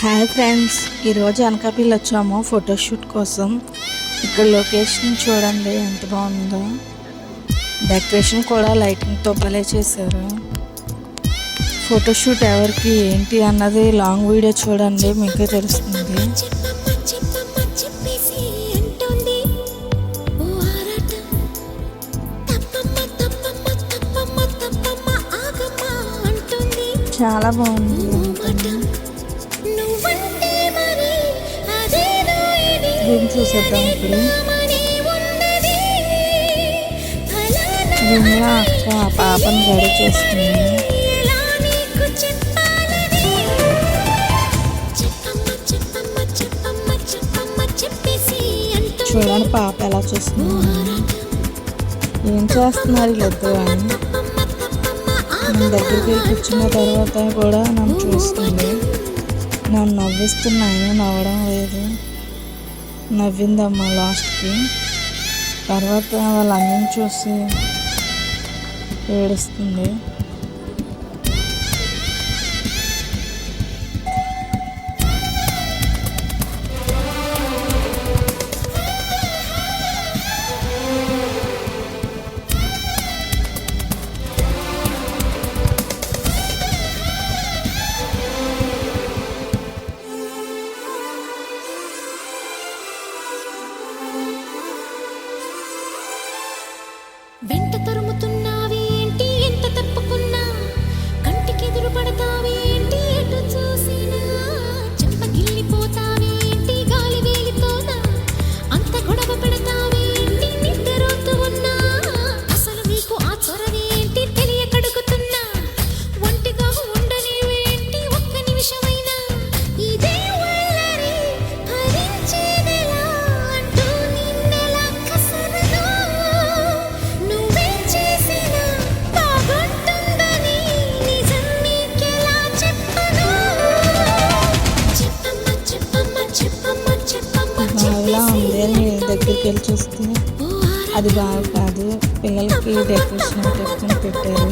Hi friends, ఈరోజు అనకాపల్లి వచ్చాము photoshoot కోసం. ఇక్కడ లొకేషన్ చూడండి ఎంత బాగుందో. డెకరేషన్ కూడా లైటింగ్తో భలే చేశారు. ఫోటోషూట్ ఎవరికి ఏంటి అన్నది లాంగ్ వీడియో చూడండి, మీకే తెలుస్తుంది. చాలా బాగుంది. రూమ్ చూసేద్దాం. ఇప్పుడు రూమ్లో అక్క పాపను రెడీ చేస్తుంది. చూడండి పాప ఎలా చూస్తుంది. ఏం చేస్తున్నారు వీళ్ళిద్దరు అని మన దగ్గరికి వెళ్ళి కూర్చున్న తర్వాత కూడా నన్ను చూస్తుంది. నన్ను నవ్విస్తున్నాను, నవ్వడం లేదు. నవ్విందమ్మా లాస్ట్కి. తర్వాత వాళ్ళందరినీ చూసి ఏడుస్తుంది. వెంట తరుముతున్నావేంటి, ఎంత తప్పుకున్నా కంటికి ఎదురు పడతావేంటి, ఎటు చూసినా చెంపగిల్లిపోతావేంటి, గాలి వేలితోనా అంత గొడవ పెడతావేంటి, నిద్రపోతూ ఉన్నా అసలు నీకు ఆ చొరవేంటి తెలియకడుగుతున్నా, ఒంటిగా ఉండనివేంటి ఒక్క నిమిషమైనా, ఇదే వల్లరి భరించేదెలా అంటూ నిన్నెలా కసరను, నువ్వేం చేసినా బాగుంటుందని నిజం నీకెలా చెప్పను, చెప్పమ్మ చెప్పమ్మ చెప్పమ్మ చెప్పమ్మ బావిలా ఉంది. నీళ్ళ దగ్గరికి వెళ్ళి చూస్తే అది బాగా కాదు, పిల్లలకి డెకరేషన్ పెట్టుకుని పెట్టారు.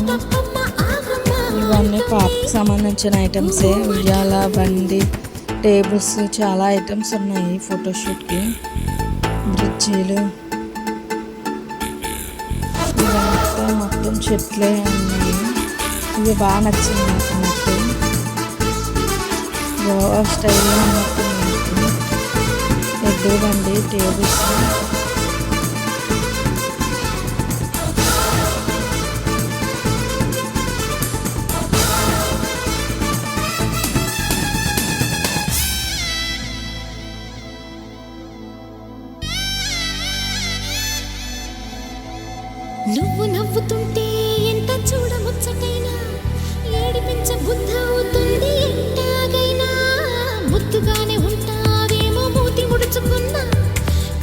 ఇవన్నీ పాపకి సంబంధించిన ఐటమ్సే. ఉయ్యాల, బండి, టేబుల్స్, చాలా ఐటమ్స్ ఉన్నాయి ఫోటోషూట్కి. బ్రిడ్జీలు, ఇదంతా మొత్తం చెట్లే ఉన్నాయి. ఇది బాగా నచ్చింది నాకు. గోవా స్టైల్లో ఉన్నట్టు ఎద్దుల బండి, టేబుల్స్. నువ్వు నవ్వుతుంటే ఎంత చూడముచ్చటైనా, ఏడిపించ బుద్ధ అవుతుంది ఎట్టాగైనా, ముద్దుగానే ఉంటావేమో మూతి ముడుచుకున్నా,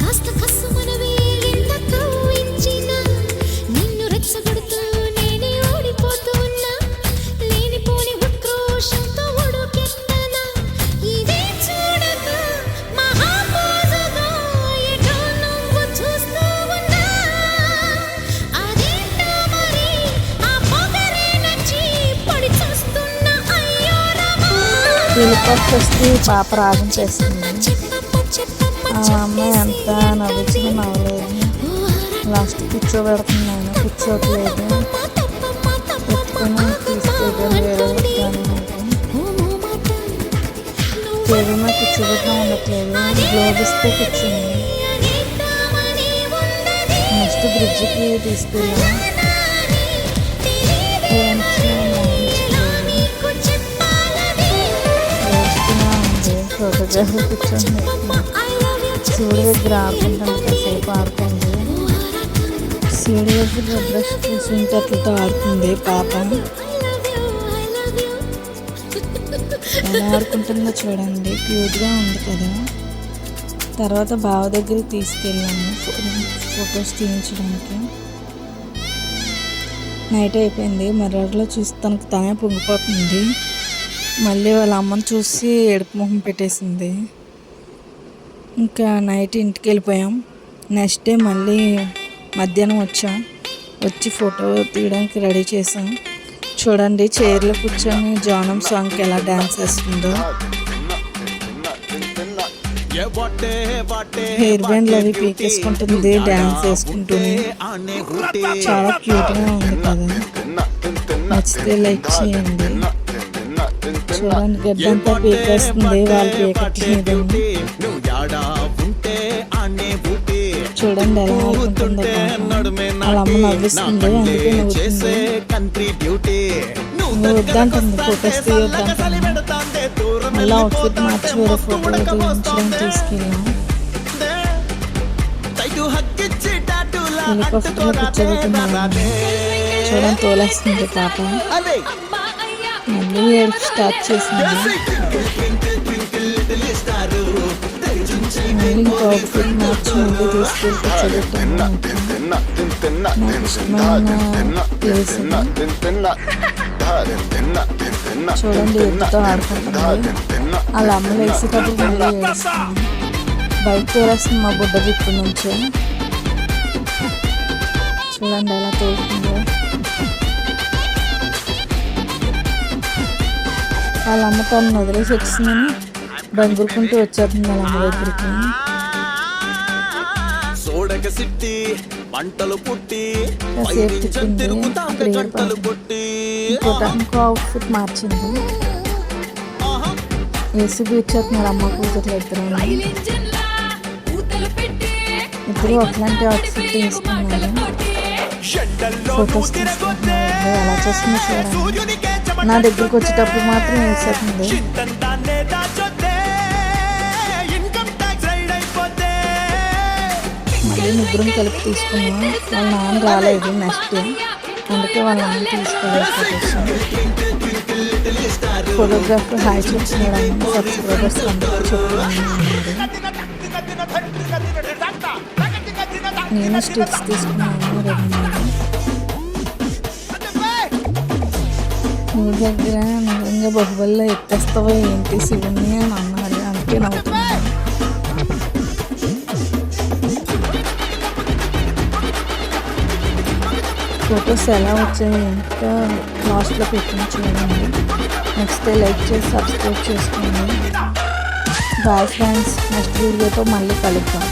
కాస్త కస్సు మనవే ఎంత కవ్వించినా, నిన్ను రెచ్చగొడుతూ నేనే ఓడిపోతూ ఉన్నా, లేనిపోని ఉక్రోషంతో ఉడుకెత్తనా, ఇదే చూడక మహాపోజుగా ఎటో నువ్వు చూస్తూ ఉన్నా, అదేంటో మరి ఆ పొగరే నచ్చి పొడి చూస్తున్నా, అయ్యో రమా పిలుపొచ్చి వస్తే పాప రాగం చేస్తుంది. చెప్పమ్మ చెప్పమ్మ ఆ అమ్మాయి ఎంత నవ్వించినా నవ్వలేదు. లాస్ట్ కూర్చోబెడుతున్నాను, కూర్చోట్లేదు. ఎత్తుకొని తీసుకెళ్ళి వేరే టేబుల్ మీద కూర్చోబెట్టినా ఉండట్లేదు. గ్లోబ్ ఇస్తే కూర్చుంది. నెక్స్ట్ బ్రిడ్జికి తీసుకెళ్ళాను. వేస్తున్నా ఉంది. ఫోటోగ్రాఫర్ కూర్చొని సూర్యుడి దగ్గర ఆడుకుంటాను, కాసేపు ఆడుకుంది. సూర్యుడి దగ్గర బ్రష్ చూసుకుంటే అట్లతో ఆడుతుంది పాప. ఎలా ఆడుకుంటుందో చూడండి, క్యూట్గా ఉంది కదా. తర్వాత బావ దగ్గరికి తీసుకెళ్ళాము ఫొటోస్ తీయించడానికి. నైట్ అయిపోయింది. మిర్రర్లో చూసి తనకు తానే పొంగిపోతుంది. మళ్ళీ వాళ్ళ అమ్మని చూసి ఏడుపు మొహం పెట్టేసింది. ఇంకా నైట్ ఇంటికి వెళ్ళిపోయాం. నెక్స్ట్ డే మళ్ళీ మధ్యాహ్నం వచ్చి ఫోటో తీయడానికి రెడీ చేసాం. చూడండి చైర్లో కూర్చొని జానం సాంగ్కి ఎలా డ్యాన్స్ వేస్తుందో. హెయిర్ బ్యాండ్లు అవి పీకేసుకుంటుంది డ్యాన్స్ వేసుకుంటుంది. చాలా క్యూట్గా ఉంది కదా. నచ్చితే లైక్ చేయండి. చూడండి గడ్డంతా పీకేస్తుంది వాళ్ళ పీకట్ మీద. చూడండి ఎలా ఆడుకుంటుందో. వాళ్ళ అమ్మ నవ్విస్తుంది, అందుకే నవ్వుతుంది. నువ్వు వద్దంటుంది, ఫొటోస్ తీయొద్దంటుంది. మళ్ళీ అవుట్ఫిట్ మార్చి వేరే ఫోటోలు తీయించడం తీసుకెళ్ళాం. హెలికాప్టర్లో కూర్చోబెట్టింది. చూడండి తోలేస్తుంది పాప. మళ్ళీ ఏడుపు స్టార్ట్ చేసింది. మళ్ళీ ఇంకో అవుట్ఫిట్ మార్చి మళ్ళీ తీసుకెళ్ళి కూర్చోబెట్టాము. నాకు ఇష్టమైన ప్లేస్ చూడండి, ఎత్తుతో ఆడుకుంటుంది. వాళ్ళ అమ్మలు వేసేటప్పుడు మళ్ళీ ఏడుస్తుంది. బయట తోలేస్తుంది మా బుడ్డ దిక్కు నుంచి. చూడండి ఎలా తోలుతుందో. వాళ్ళ అమ్మ తను వదిలేసి వచ్చిందని బంగురుకుంటూ వచ్చేస్తుంది వాళ్ళ అమ్మ దగ్గరికి. ఇంకో అవుట్ఫిట్ మార్చింది. వేసి కూర్చోతున్నారు అమ్మ కూతురు ఇద్దరు ఒకలాంటి అవుట్ఫిట్ వేసుకున్నారు. ఫొటోస్ తీసుకుంటున్నారు. ఎలా చేస్తుంది చూడండి. నా దగ్గరకు వచ్చేటప్పుడు మాత్రం వేసేస్తుంది. మళ్ళీ ముగ్గురం కలిపి తీసుకున్నాం. వాళ్ళ నాన్న రాలేదు నెక్స్ట్ డే, అందుకే వాళ్ళ నాన్న తీసుకోలేదు ఫొటోస్. ఫోటోగ్రాఫర్ హాయ్ చెప్తున్నాడు. అన్న సబ్స్క్రైబర్స్ అందరూ చెప్తున్నాను. నేను స్టిక్స్ తీసుకున్నాను 2 నీ దగ్గర నిజంగా బాహుబలిలో ఎత్తేస్తావా ఏంటి శివుని అని అన్నారు. అందుకే నవ్వుతున్నాను. ఫొటోస్ ఎలా వచ్చాయి ఇంకా లాస్ట్లో పెట్టింది చూడండి. నెక్స్ట్ లైక్ చేసి సబ్స్క్రైబ్ చేసుకోండి. బాయ్ ఫ్రెండ్స్, నెక్స్ట్ వీడియోతో మళ్ళీ కలుద్దాం.